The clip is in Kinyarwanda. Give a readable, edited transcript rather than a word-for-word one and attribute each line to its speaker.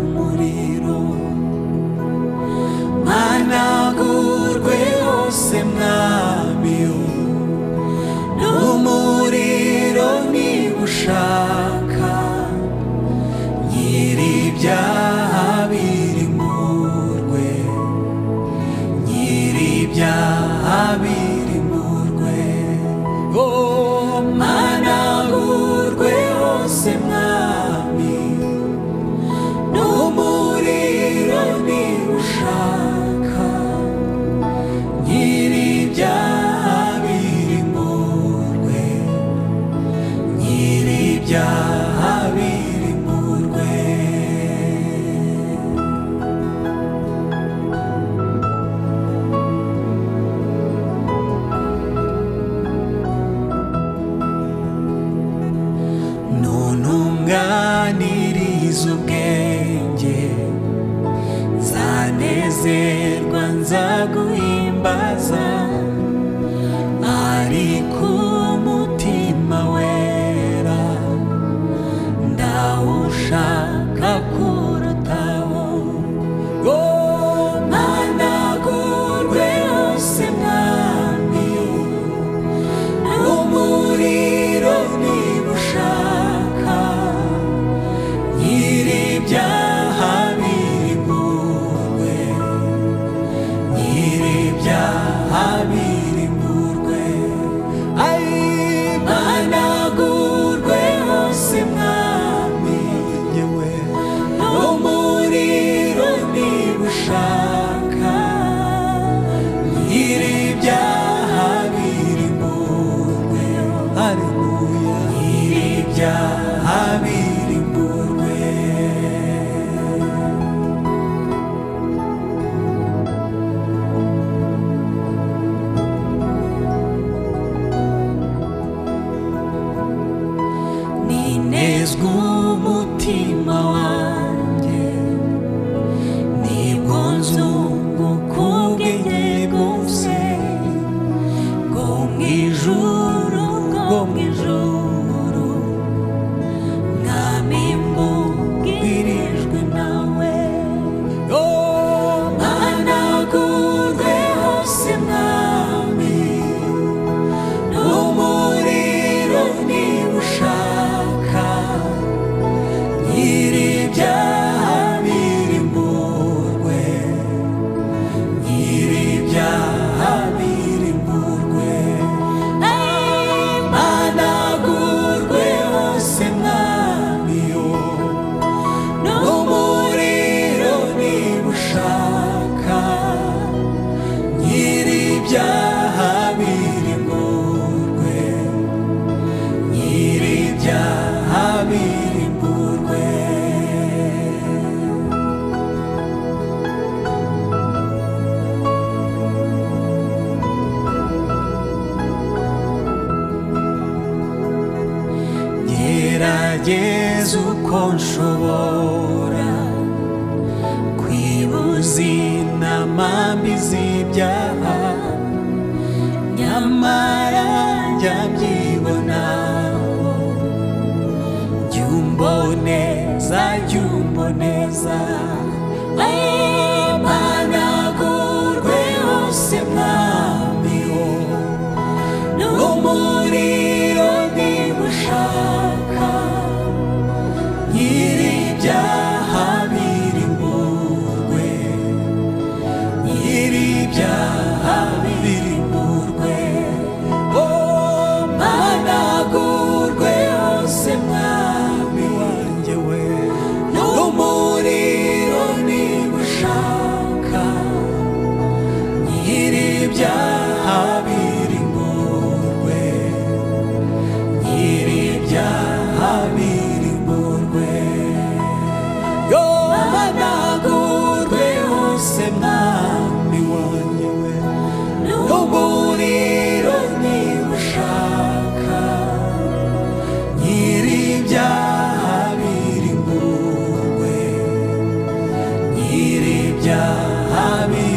Speaker 1: umuriro managurwe hose mwami n'umuriro niba ushaka nyir'ibyaha birimburwe nyir'ibyaha birimburwe managurwe hose mwami n'umuriro niba ushaka nyir'ibyaha birimburwe nyir'ibyaha birimburwe ntuntunganiriza ubwenge nzanezerwa nzaguhimbaza ariko umutima wera ndawushaka kurutaho managurwe hose mwami n'umuriro niba ushaka nyir'ibyaha birimburwe nyir'ibyaha birimburwe managurwe hose mwami yewe n'umuriro niba ushaka nyir'ibyaha birimburwe haleluya nyir'ibyaha birimburwe ninezwa umutima wanjye nibwo nzunguka ubwenge bwose bwo mw'ijuru mwami mbubwirijwe nawe managurwe hose mwami n'umuriro niba ushaka nyir'ibyaha birimburwe nyir'ibyaha birimburwe managurwe hose mwami n'umuriro niba ushaka nyir'ibyaha birimburwe nyir'ibyaha birimburwe gerageza uko nshobora kwibuza inama mbi z'ibyaha nyamara njya mbyibonaho jya umboneza managurwe hose mwami n'umuriro niba ushaka nyir'ibyaha birimburwe nyir'ibyaha birimburwe managurwe hose mwami wanjye we n'umuriro niba ushaka nyir'ibyaha birimburwe nyir'ibyaha birimburwe managurwe hose mwami wanjye we n'umuriro niba ushaka nyir'ibyaha birimburwe nyir'ibyaha birimburwe